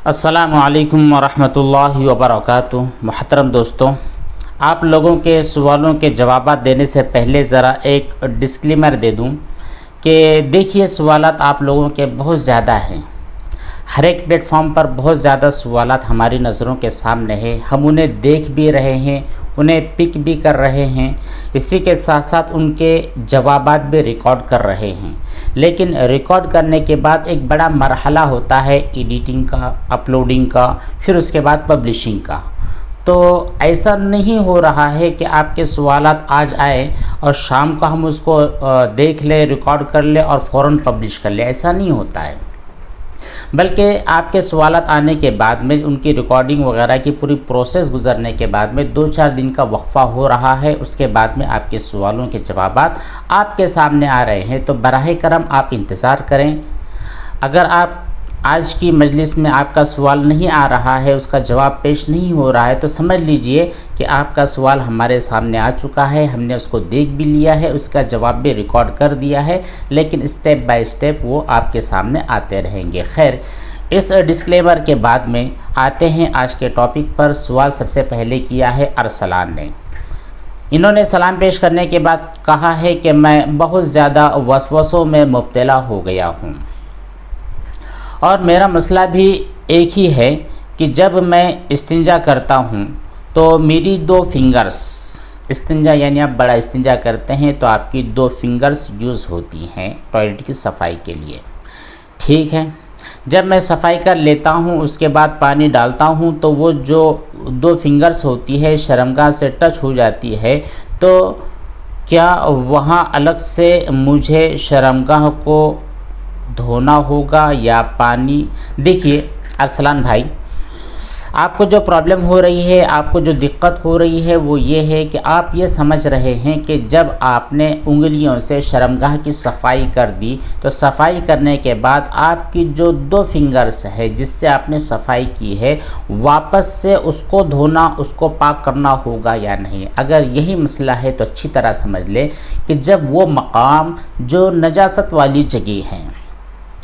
अस्सलामुअलैकुम वरहमतुल्लाहि वबरकातुहू। मुहतरम दोस्तों, आप लोगों के सवालों के जवाब देने से पहले ज़रा एक डिस्क्लेमर दे दूं कि देखिए, सवालात आप लोगों के बहुत ज़्यादा हैं। हर एक प्लेटफॉर्म पर बहुत ज़्यादा सवालात हमारी नज़रों के सामने हैं। हम उन्हें देख भी रहे हैं, उन्हें पिक भी कर रहे हैं, इसी के साथ साथ उनके जवाबात भी रिकॉर्ड कर रहे हैं। लेकिन रिकॉर्ड करने के बाद एक बड़ा मरहला होता है एडिटिंग का, अपलोडिंग का, फिर उसके बाद पब्लिशिंग का। तो ऐसा नहीं हो रहा है कि आपके सवालात आज आए और शाम को हम उसको देख लें, रिकॉर्ड कर लें और फ़ौरन पब्लिश कर लें। ऐसा नहीं होता है, बल्कि आपके सवालात आने के बाद में उनकी रिकॉर्डिंग वगैरह की पूरी प्रोसेस गुजरने के बाद में 2-4 दिन का वक्फ़ा हो रहा है। उसके बाद में आपके सवालों के जवाबात आपके सामने आ रहे हैं। तो बराह करम आप इंतज़ार करें। अगर आप आज की मजलिस में आपका सवाल नहीं आ रहा है, उसका जवाब पेश नहीं हो रहा है, तो समझ लीजिए कि आपका सवाल हमारे सामने आ चुका है, हमने उसको देख भी लिया है, उसका जवाब भी रिकॉर्ड कर दिया है, लेकिन स्टेप बाय स्टेप वो आपके सामने आते रहेंगे। खैर, इस डिस्क्लेमर के बाद में आते हैं आज के टॉपिक पर। सवाल सबसे पहले किया है अरसलान ने। इन्होंने सलाम पेश करने के बाद कहा है कि मैं बहुत ज़्यादा वसवसों में मुब्तला हो गया हूँ और मेरा मसला भी एक ही है कि जब मैं इस्तिंजा करता हूँ तो मेरी 2 फिंगर्स, इस्तिंजा यानी आप बड़ा इस्तिंजा करते हैं तो आपकी 2 फिंगर्स यूज़ होती हैं टॉयलेट की सफाई के लिए। ठीक है, जब मैं सफाई कर लेता हूँ उसके बाद पानी डालता हूँ तो वो जो 2 फिंगर्स होती है शर्मगाह से टच हो जाती है। तो क्या वहाँ अलग से मुझे शर्मगाह को धोना होगा या पानी? देखिए अरसलान भाई, आपको जो प्रॉब्लम हो रही है, आपको जो दिक्कत हो रही है वो ये है कि आप ये समझ रहे हैं कि जब आपने उंगलियों से शर्मगाह की सफाई कर दी तो सफाई करने के बाद आपकी जो 2 फिंगर्स है जिससे आपने सफाई की है, वापस से उसको धोना, उसको पाक करना होगा या नहीं। अगर यही मसला है तो अच्छी तरह समझ ले कि जब वो मकाम जो नजासत वाली जगह है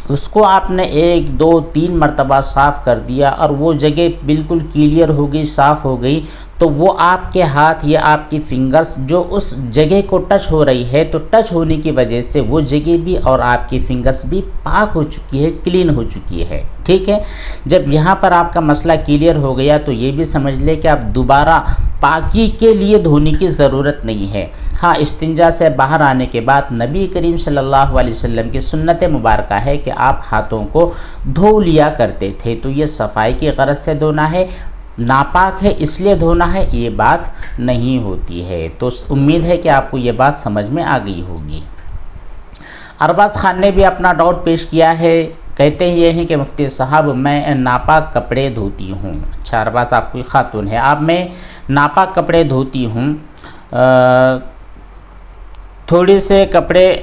उसको आपने 1, 2, 3 मरतबा साफ़ कर दिया और वो जगह बिल्कुल क्लियर हो गई, साफ़ हो गई, तो वो आपके हाथ या आपकी फिंगर्स जो उस जगह को टच हो रही है, तो टच होने की वजह से वो जगह भी और आपकी फिंगर्स भी पाक हो चुकी है, क्लीन हो चुकी है। ठीक है, जब यहाँ पर आपका मसला क्लियर हो गया तो ये भी समझ ले कि आप दोबारा पाकी के लिए धोने की ज़रूरत नहीं है। हाँ, इस्तिंजा से बाहर आने के बाद नबी करीम सल्लल्लाहु अलैहि वसल्लम की सुन्नत मुबारक है कि आप हाथों को धो लिया करते थे। तो ये सफाई की गरज से धोना है, नापाक है इसलिए धोना है, ये बात नहीं होती है। तो उम्मीद है कि आपको ये बात समझ में आ गई होगी। अरबाज खान ने भी अपना डाउट पेश किया है। कहते ये हैं कि मुफ्ती साहब, मैं नापाक कपड़े धोती हूँ। अच्छा अरबाज, आप कोई खातून है। आप मैं नापाक कपड़े धोती हूँ, थोड़ी से कपड़े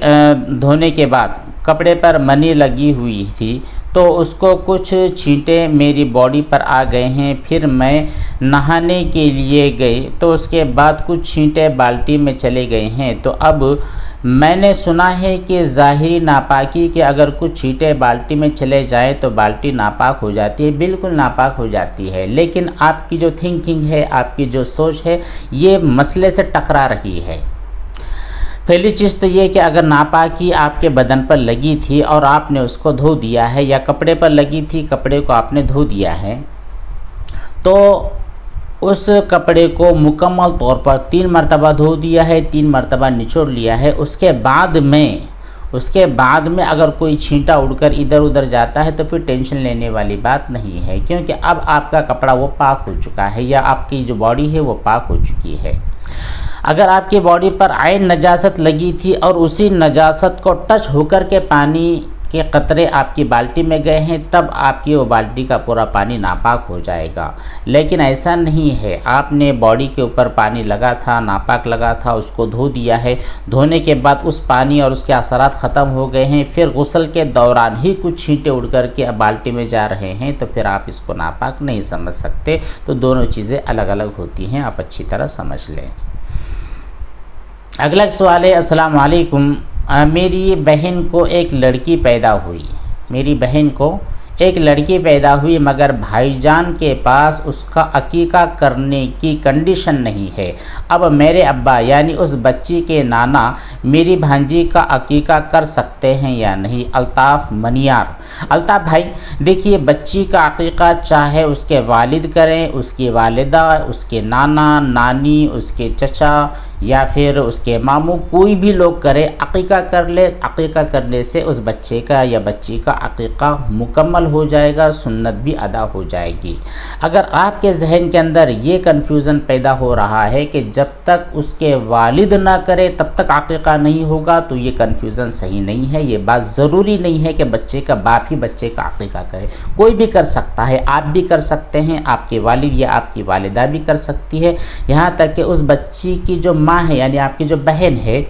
धोने के बाद कपड़े पर मनी लगी हुई थी तो उसको कुछ छींटे मेरी बॉडी पर आ गए हैं। फिर मैं नहाने के लिए गई तो उसके बाद कुछ छींटे बाल्टी में चले गए हैं। तो अब मैंने सुना है कि ज़ाहिरी नापाकी के अगर कुछ छींटे बाल्टी में चले जाएं तो बाल्टी नापाक हो जाती है। बिल्कुल नापाक हो जाती है, लेकिन आपकी जो थिंकिंग है, आपकी जो सोच है, ये मसले से टकरा रही है। पहली चीज़ तो ये कि अगर नापाकी आपके बदन पर लगी थी और आपने उसको धो दिया है, या कपड़े पर लगी थी, कपड़े को आपने धो दिया है, तो उस कपड़े को मुकम्मल तौर पर 3 मरतबा धो दिया है, 3 मरतबा निचोड़ लिया है। उसके बाद में अगर कोई छींटा उड़कर इधर उधर जाता है तो फिर टेंशन लेने वाली बात नहीं है, क्योंकि अब आपका कपड़ा वो पाक हो चुका है या आपकी जो बॉडी है वो पाक हो चुकी है। अगर आपकी बॉडी पर आयन नजासत लगी थी और उसी नजासत को टच होकर के पानी के कतरे आपकी बाल्टी में गए हैं, तब आपकी वो बाल्टी का पूरा पानी नापाक हो जाएगा। लेकिन ऐसा नहीं है, आपने बॉडी के ऊपर पानी लगा था, नापाक लगा था, उसको धो दिया है, धोने के बाद उस पानी और उसके असरात ख़त्म हो गए हैं, फिर गुस्ल के दौरान ही कुछ छींटे उड़ कर के बाल्टी में जा रहे हैं, तो फिर आप इसको नापाक नहीं समझ सकते। तो दोनों चीज़ें अलग अलग होती हैं, आप अच्छी तरह समझ लें। अगला सवाल है, अस्सलाम वालेकुम, मेरी बहन को एक लड़की पैदा हुई। मेरी बहन को एक लड़की पैदा हुई मगर भाईजान के पास उसका अकीका करने की कंडीशन नहीं है। अब मेरे अब्बा यानी उस बच्ची के नाना मेरी भांजी का अकीका कर सकते हैं या नहीं? अल्ताफ़ मनियार। अल्ताफ़ भाई देखिए, बच्ची का अकीका चाहे उसके वालिद करें, उसकी वालिदा, उसके नाना नानी, उसके चचा या फिर उसके मामू, कोई भी लोग करे, अकीका कर ले। अकीका करने से उस बच्चे का या बच्ची का अकीका मुकम्मल हो जाएगा, सुन्नत भी अदा हो जाएगी। अगर आपके जहन के अंदर ये कन्फ्यूज़न पैदा हो रहा है कि जब तक उसके वालिद ना करे तब तक अकीका नहीं होगा, तो ये कन्फ्यूज़न सही नहीं है। ये बात ज़रूरी नहीं है कि बच्चे का बाप ही बच्चे का अकीका करे, कोई भी कर सकता है। आप भी कर सकते हैं, आपके वालिद या आपकी वालिदा भी कर सकती है। यहाँ तक कि उस बच्ची की जो माँ है यानी आपकी जो बहन है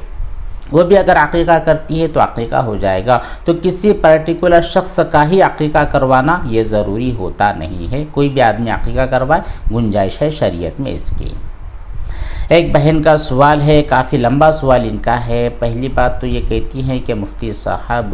वो भी अगर अकीका करती है तो अकीका हो जाएगा। तो किसी पर्टिकुलर शख्स का ही अकीका करवाना ये ज़रूरी होता नहीं है, कोई भी आदमी अकीका करवाए, गुंजाइश है शरीयत में इसकी। एक बहन का सवाल है, काफ़ी लंबा सवाल इनका है। पहली बात तो ये कहती हैं कि मुफ्ती साहब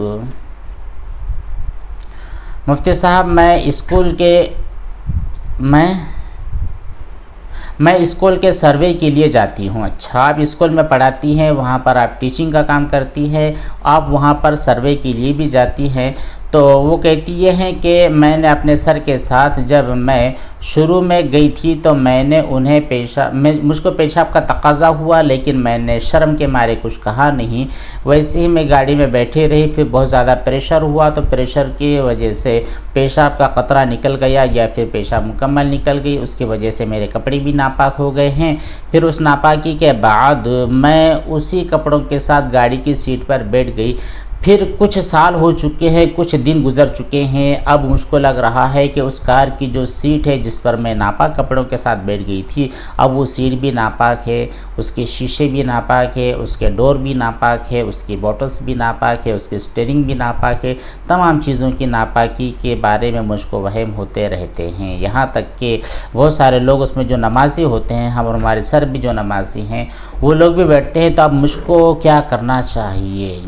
मैं स्कूल के सर्वे के लिए जाती हूँ। अच्छा, आप स्कूल में पढ़ाती हैं, वहाँ पर आप टीचिंग का काम करती हैं, आप वहाँ पर सर्वे के लिए भी जाती हैं। तो वो कहती ये हैं कि मैंने अपने सर के साथ जब मैं शुरू में गई थी तो मैंने उन्हें मुझको पेशाब का तकाज़ा हुआ, लेकिन मैंने शर्म के मारे कुछ कहा नहीं। वैसे ही मैं गाड़ी में बैठी रही, फिर बहुत ज़्यादा प्रेशर हुआ, तो प्रेशर की वजह से पेशाब का कतरा निकल गया या फिर पेशाब मुकम्मल निकल गई, उसकी वजह से मेरे कपड़े भी नापाक हो गए हैं। फिर उस नापाकी के बाद मैं उसी कपड़ों के साथ गाड़ी की सीट पर बैठ गई। फिर कुछ साल हो चुके हैं, कुछ दिन गुजर चुके हैं, अब मुझको लग रहा है कि उस कार की जो सीट है जिस पर मैं नापाक कपड़ों के साथ बैठ गई थी, अब वो सीट भी नापाक है, उसके शीशे भी नापाक है, उसके डोर भी नापाक है, उसकी बॉटल्स भी नापाक है, उसकी स्टीयरिंग भी नापाक है। तमाम चीज़ों की नापाकी के बारे में मुझको वहम होते रहते हैं। यहाँ तक कि बहुत सारे लोग उसमें जो नमाजी होते हैं, हम और हमारे सर भी जो नमाजी हैं, वो लोग भी बैठते हैं। तो अब मुझको क्या करना चाहिए?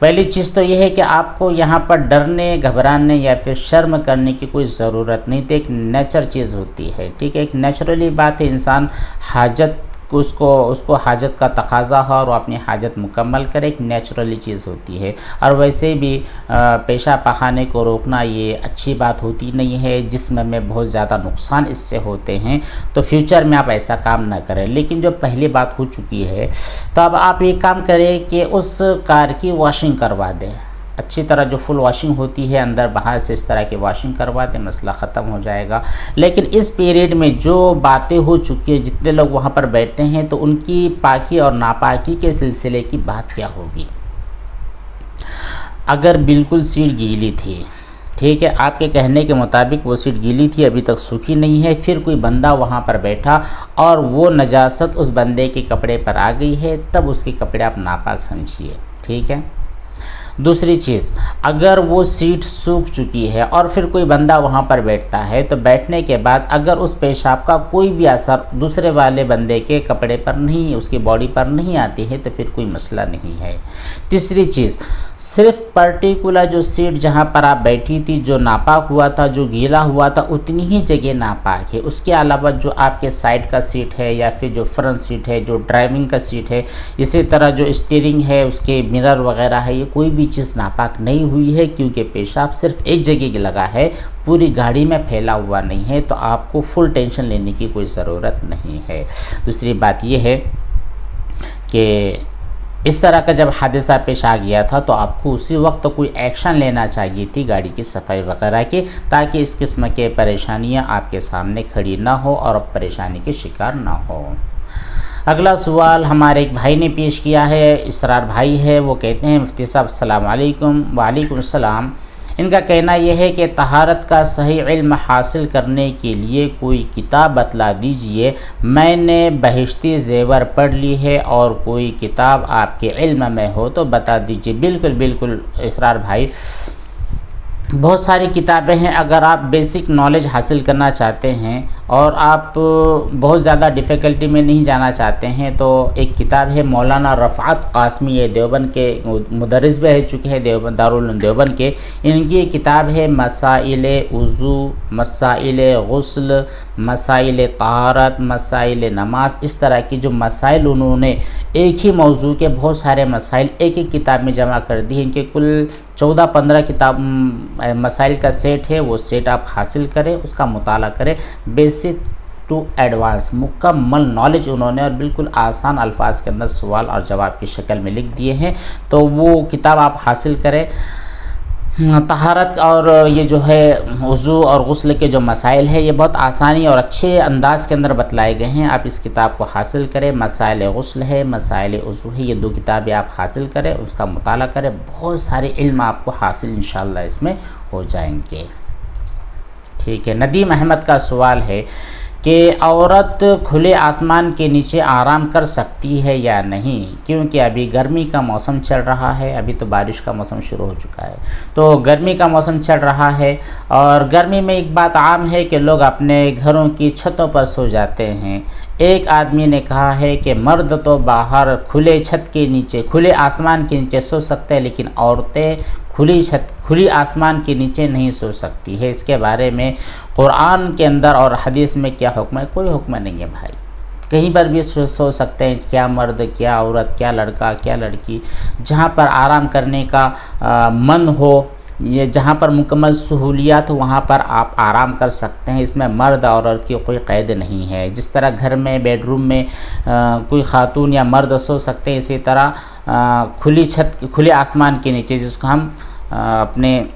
पहली चीज़ तो यह है कि आपको यहाँ पर डरने, घबराने या फिर शर्म करने की कोई ज़रूरत नहीं। तो एक नेचर चीज़ होती है, ठीक है, एक नेचुरली बात है। इंसान हाजत उसको हाजत का तकाज़ा हो और वो अपनी हाजत मुकम्मल करे, एक नेचुरली चीज़ होती है। और वैसे भी पेशाब पखाने को रोकना ये अच्छी बात होती नहीं है, जिस्म में बहुत ज़्यादा नुकसान इससे होते हैं। तो फ्यूचर में आप ऐसा काम ना करें। लेकिन जो पहली बात हो चुकी है, तो अब आप ये काम करें कि उस कार की वॉशिंग करवा दें अच्छी तरह, जो फुल वॉशिंग होती है अंदर बाहर से, इस तरह की वॉशिंग करवा दें, मसला ख़त्म हो जाएगा। लेकिन इस पीरियड में जो बातें हो चुकी है, जितने लोग वहाँ पर बैठे हैं, तो उनकी पाकी और नापाकी के सिलसिले की बात क्या होगी? अगर बिल्कुल सीट गीली थी, ठीक है, आपके कहने के मुताबिक वो सीट गीली थी, अभी तक सूखी नहीं है, फिर कोई बंदा वहाँ पर बैठा और वो नजासत उस बंदे के कपड़े पर आ गई है, तब उसके कपड़े आप नापाक समझिए, ठीक है। दूसरी चीज़, अगर वो सीट सूख चुकी है और फिर कोई बंदा वहाँ पर बैठता है, तो बैठने के बाद अगर उस पेशाब का कोई भी असर दूसरे वाले बंदे के कपड़े पर नहीं, उसकी बॉडी पर नहीं आती है, तो फिर कोई मसला नहीं है। तीसरी चीज़, सिर्फ पर्टिकुलर जो सीट जहाँ पर आप बैठी थी, जो नापाक हुआ था, जो गीला हुआ था, उतनी ही जगह नापाक है। उसके अलावा जो आपके साइड का सीट है या फिर जो फ्रंट सीट है, जो ड्राइविंग का सीट है, इसी तरह जो स्टीयरिंग है, उसके मिरर वगैरह है, ये कोई भी चीज़ नापाक नहीं हुई है, क्योंकि पेशाब सिर्फ एक जगह लगा है, पूरी गाड़ी में फैला हुआ नहीं है। तो आपको फुल टेंशन लेने की कोई ज़रूरत नहीं है। दूसरी बात यह है कि इस तरह का जब हादसा पेश आ गया था, तो आपको उसी वक्त तो कोई एक्शन लेना चाहिए थी गाड़ी की सफाई वगैरह की, ताकि इस किस्म के परेशानियां आपके सामने खड़ी ना हो और परेशानी के शिकार ना हो। अगला सवाल हमारे एक भाई ने पेश किया है, इसरार भाई है। वो कहते हैं, मुफ्ती साहब अस्सलाम वालेकुम। वालेकुम सलाम। इनका कहना यह है कि तहारत का सही इल्म हासिल करने के लिए कोई किताब बतला दीजिए। मैंने बहिश्ती ज़ेवर पढ़ ली है और कोई किताब आपके इल्म में हो तो बता दीजिए। बिल्कुल बिल्कुल इसरार भाई, बहुत सारी किताबें हैं। अगर आप बेसिक नॉलेज हासिल करना चाहते हैं और आप बहुत ज़्यादा डिफ़िकल्टी में नहीं जाना चाहते हैं तो एक किताब है मौलाना रफ़ात क़ासमी, ये देवबंद के मुदर्रिस भी रह चुके हैं, देवबंद दारुल देवबंद के। इनकी एक किताब है मसाइल वज़ू, मसाइल गुस्ल, मसाइल तहारत, मसाइल नमाज। इस तरह की जो मसाइल उन्होंने एक ही मौजू के बहुत सारे मसाइल एक एक किताब में जमा कर दी है। इनके कुल 14-15 किताब मसाइल का सेट है, वो सेट आप हासिल करें, उसका मुताला करें। बेसिक टू एडवांस मुकम्मल नॉलेज उन्होंने और बिल्कुल आसान अल्फाज के अंदर सवाल और जवाब की शक्ल में लिख दिए हैं, तो वो किताब आप हासिल करें। तहारत और ये जो है वज़ू और गुस्ल के जो मसाइल है ये बहुत आसानी और अच्छे अंदाज के अंदर बतलाए गए हैं। आप इस किताब को हासिल करें। मसाइल गुस्ल है, मसाइल वज़ू है, ये 2 किताबें आप हासिल करें, उसका मुताला करें। बहुत सारे इल्म आपको हासिल इंशाअल्लाह इसमें हो जाएंगे। ठीक है, नदीम अहमद का सवाल है कि औरत खुले आसमान के नीचे आराम कर सकती है या नहीं, क्योंकि अभी गर्मी का मौसम चल रहा है। अभी तो बारिश का मौसम शुरू हो चुका है, तो गर्मी का मौसम चल रहा है और गर्मी में एक बात आम है कि लोग अपने घरों की छतों पर सो जाते हैं। एक आदमी ने कहा है कि मर्द तो बाहर खुले छत के नीचे, खुले आसमान के नीचे सो सकते हैं, लेकिन औरतें खुली आसमान के नीचे नहीं सो सकती है। इसके बारे में कुरान के अंदर और हदीस में क्या हुक्म है? कोई हुक्म नहीं है भाई, कहीं पर भी सो सकते हैं, क्या मर्द क्या औरत, क्या लड़का क्या लड़की। जहाँ पर आराम करने का मन हो, ये जहाँ पर मुकम्मल सहूलियात हो वहाँ पर आप आराम कर सकते हैं। इसमें मर्द और औरत की कोई क़ैद नहीं है। जिस तरह घर में बेडरूम में कोई ख़ातून या मर्द सो सकते हैं, इसी तरह खुले आसमान के नीचे, जिसको हम अपने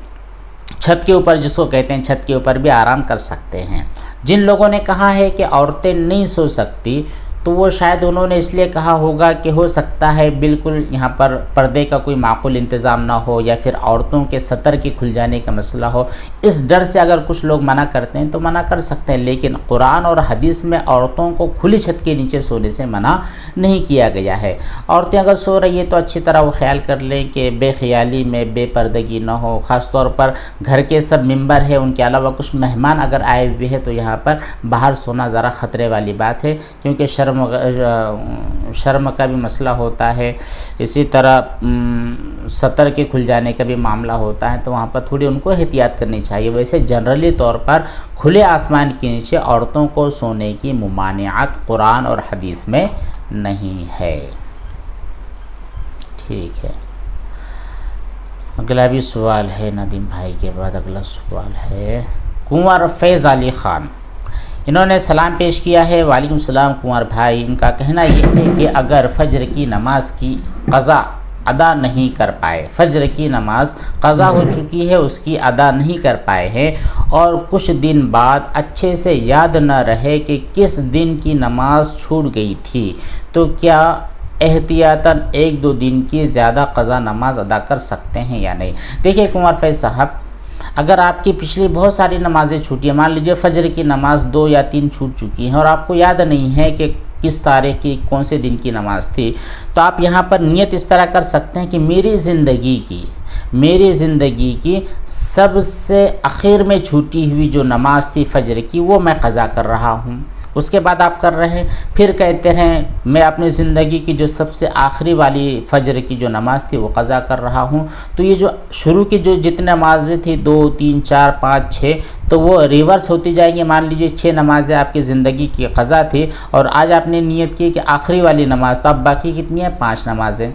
छत के ऊपर जिसको कहते हैं, छत के ऊपर भी आराम कर सकते हैं। जिन लोगों ने कहा है कि औरतें नहीं सो सकती, तो वो शायद उन्होंने इसलिए कहा होगा कि हो सकता है बिल्कुल यहाँ पर पर्दे का कोई माकूल इंतज़ाम ना हो, या फिर औरतों के सतर के खुल जाने का मसला हो। इस डर से अगर कुछ लोग मना करते हैं तो मना कर सकते हैं, लेकिन कुरान और हदीस में औरतों को खुली छत के नीचे सोने से मना नहीं किया गया है। औरतें अगर सो रही है तो अच्छी तरह वो ख्याल कर लें कि बेख्याली में बेपर्दगी ना हो। ख़ास तौर पर घर के सब मेंबर हैं, उनके अलावा कुछ मेहमान अगर आए हुए हैं तो यहाँ पर बाहर सोना ज़रा ख़तरे वाली बात है, क्योंकि शर्म का भी मसला होता है। इसी तरह सतर के खुल जाने का भी मामला होता है, तो वहाँ पर थोड़ी उनको एहतियात करनी चाहिए। वैसे जनरली तौर पर खुले आसमान के नीचे औरतों को सोने की मुमानियात कुरान और हदीस में नहीं है। ठीक है, अगला भी सवाल है नदीम भाई के बाद अगला सवाल है कुंवर फैज़ अली ख़ान। इन्होंने सलाम पेश किया है। वालेकुम सलाम कुंवर भाई। इनका कहना यह है कि अगर फ़ज्र की नमाज की क़ज़ा अदा नहीं कर पाए, फ़ज्र की नमाज क़ज़ा हो चुकी है, उसकी अदा नहीं कर पाए हैं और कुछ दिन बाद अच्छे से याद न रहे कि किस दिन की नमाज छूट गई थी, तो क्या एहतियातन 1-2 दिन की ज़्यादा क़ज़ा नमाज अदा कर सकते हैं या नहीं? देखिए कुंवर फैज़ साहब, अगर आपकी पिछली बहुत सारी नमाज़ें छूटी हैं, मान लीजिए फ़ज्र की नमाज 2 या 3 छूट चुकी हैं और आपको याद नहीं है कि किस तारीख़ की कौन से दिन की नमाज़ थी, तो आप यहाँ पर नियत इस तरह कर सकते हैं कि मेरी ज़िंदगी की सबसे आखिर में छूटी हुई जो नमाज़ थी फ़ज्र की, वो मैं क़ज़ा कर रहा हूँ। उसके बाद आप कर रहे हैं, फिर कहते हैं मैं अपनी ज़िंदगी की जो सबसे आखिरी वाली फ़ज्र की जो नमाज़ थी वो क़ज़ा कर रहा हूँ। तो ये जो शुरू की जो जितनी नमाज़ें थी 2, 3, 4, 5, 6, तो वो रिवर्स होती जाएंगी। मान लीजिए 6 नमाज़ें आपकी ज़िंदगी की क़ज़ा थी और आज आपने नियत की कि आखिरी वाली नमाज़, तो अब बाकी कितनी है? 5 नमाज़ें।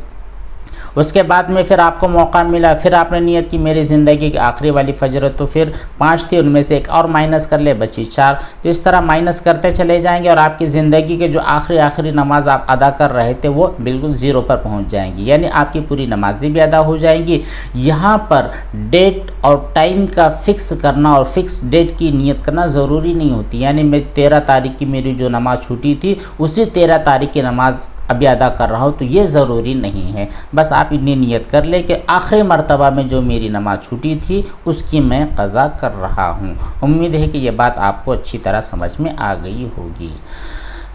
उसके बाद में फिर आपको मौका मिला, फिर आपने नियत की मेरी ज़िंदगी की आखिरी वाली फ़ज्र, तो फिर 5 थी, उनमें से एक और माइनस कर ले, बची 4। तो इस तरह माइनस करते चले जाएंगे और आपकी ज़िंदगी के जो आखिरी नमाज आप अदा कर रहे थे वो बिल्कुल 0 पर पहुंच जाएंगी, यानी आपकी पूरी नमाज़ें भी अदा हो जाएंगी। यहाँ पर डेट और टाइम का फ़िक्स करना और फ़िक्स डेट की नियत करना ज़रूरी नहीं होती, यानी मैं 13 तारीख़ की मेरी जो नमाज़ छूटी थी उसी 13 तारीख़ की नमाज़ अभी अदा कर रहा हूँ, तो ये ज़रूरी नहीं है। बस आप इतनी नियत कर ले कि आखिरी मर्तबा में जो मेरी नमाज छूटी थी उसकी मैं क़ज़ा कर रहा हूँ। उम्मीद है कि ये बात आपको अच्छी तरह समझ में आ गई होगी।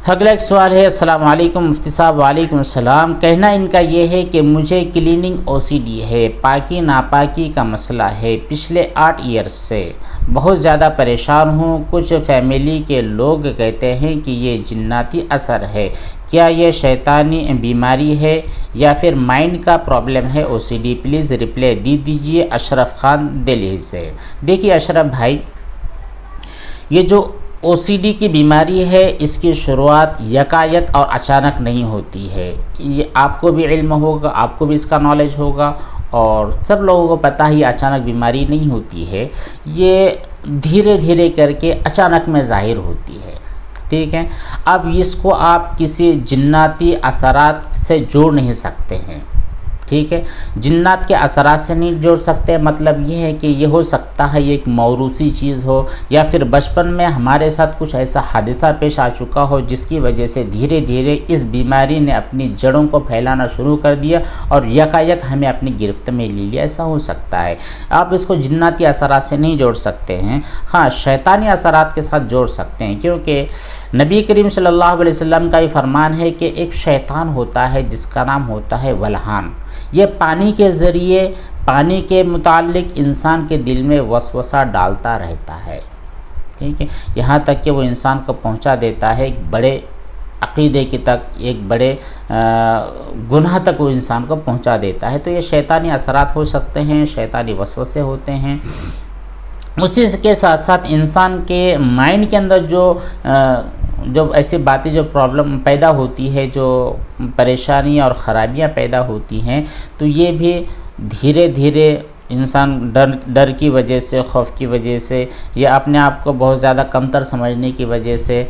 अगला एक सवाल है, अस्सलाम वालेकुम मुफ्ती साहब। वालेकुम सलाम। कहना इनका ये है कि मुझे क्लीनिंग ओसीडी है, पाकी नापाकी का मसला है, पिछले 8 ईयर्स से बहुत ज़्यादा परेशान हूँ। कुछ फैमिली के लोग कहते हैं कि ये जिन्नाती असर है, क्या ये शैतानी बीमारी है या फिर माइंड का प्रॉब्लम है ओसीडी? प्लीज़ रिप्लाई दीजिए। अशरफ खान दिल्ली से। देखिए अशरफ भाई, ये जो ओसीडी की बीमारी है इसकी शुरुआत यकायक और अचानक नहीं होती है। ये आपको भी इल्म होगा, आपको भी इसका नॉलेज होगा और सब लोगों को पता ही अचानक बीमारी नहीं होती है, ये धीरे धीरे करके अचानक में ज़ाहिर होती है। ठीक है, अब इसको आप किसी जिन्नाती असरात से जोड़ नहीं सकते हैं। ठीक है, जिन्नात के असरात से नहीं जोड़ सकते, मतलब ये है कि ये हो सकता है ये एक मौरूसी चीज़ हो या फिर बचपन में हमारे साथ कुछ ऐसा हादसा पेश आ चुका हो जिसकी वजह से धीरे धीरे इस बीमारी ने अपनी जड़ों को फैलाना शुरू कर दिया और यकायक हमें अपनी गिरफ्त में ले लिया, ऐसा हो सकता है। आप इसको जिन्नाती असरात से नहीं जोड़ सकते हैं, हाँ शैतानी असरात के साथ जोड़ सकते हैं, क्योंकि नबी करीम सल्लल्लाहु अलैहि वसल्लम का भी फरमान है कि एक शैतान होता है जिसका नाम होता है वल्हान। ये पानी के ज़रिए, पानी के मुताल्लिक इंसान के दिल में वसवसा डालता रहता है। ठीक है, यहाँ तक कि वो इंसान को पहुँचा देता है एक बड़े अक़ीदे की तक, एक बड़े गुनाह तक वो इंसान को पहुँचा देता है। तो ये शैतानी असरात हो सकते हैं, शैतानी वसवसे होते हैं। उसी के साथ साथ इंसान के माइंड के अंदर जो ऐसी बातें, जो प्रॉब्लम पैदा होती है, जो परेशानी और ख़राबियाँ पैदा होती हैं, तो ये भी धीरे धीरे इंसान डर की वजह से, खौफ की वजह से, या अपने आप को बहुत ज़्यादा कमतर समझने की वजह से,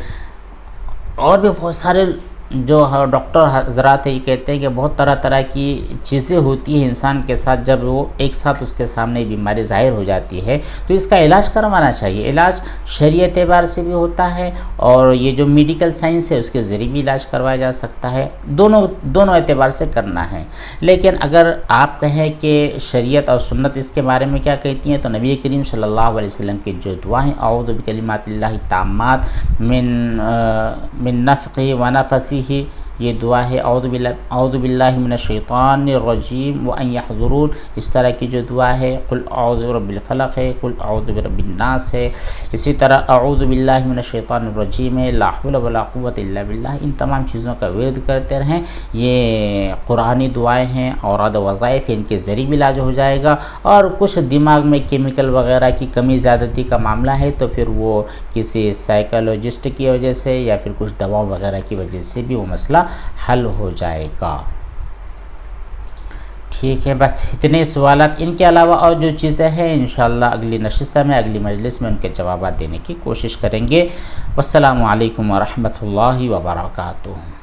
और भी बहुत सारे जो डॉक्टर हज़रात है ये कहते हैं कि बहुत तरह तरह की चीज़ें होती हैं इंसान के साथ, जब वो एक साथ उसके सामने बीमारी ज़ाहिर हो जाती है तो इसका इलाज करवाना चाहिए। इलाज शरीयत एतबार से भी होता है और ये जो मेडिकल साइंस है उसके ज़रिए भी इलाज करवाया जा सकता है, दोनों एतबार से करना है। लेकिन अगर आप कहें कि शरीयत और सुन्नत इसके बारे में क्या कहती हैं, तो नबी करीम सल्लल्लाहु अलैहि वसल्लम की जो दुआ है, औज़ु बिकलिमातिल्लाहि ताम्मात मिन नफ़्ख़ि व नफ़्सिही, ये दुआ है, औज़ु बिल्लाहि मिनश शैतानिर रजीम व अन यहज़ुरून, इस तरह की जो दुआ है, कुल औज़ु बिरब्बिल फलक़ है, कुल औज़ु बिरब्बिन नास है, इसी तरह औज़ु बिल्लाहि मिनश शैतानिर रजीम है, ला हौला वला कुव्वता इल्ला बिल्लाह। इन तमाम चीज़ों का विर्द करते रहें। ये कुरानी दुआएं हैं और वज़ाइफ़, इनके ज़रिए भी इलाज हो जाएगा। और कुछ दिमाग में केमिकल वगैरह की कमी ज़्यादती का मामला है तो फिर वो किसी साइकोलॉजिस्ट की वजह से या फिर कुछ दवाओं वगैरह की वजह से भी वो मसला हल हो जाएगा। ठीक है, बस इतने सवालात, इनके अलावा और जो चीज़ें हैं इंशाअल्लाह अगली नशिस्त में, अगली मजलिस में उनके जवाब देने की कोशिश करेंगे। वस्सलामु अलैकुम व रहमतुल्लाहि व बरकातुहू।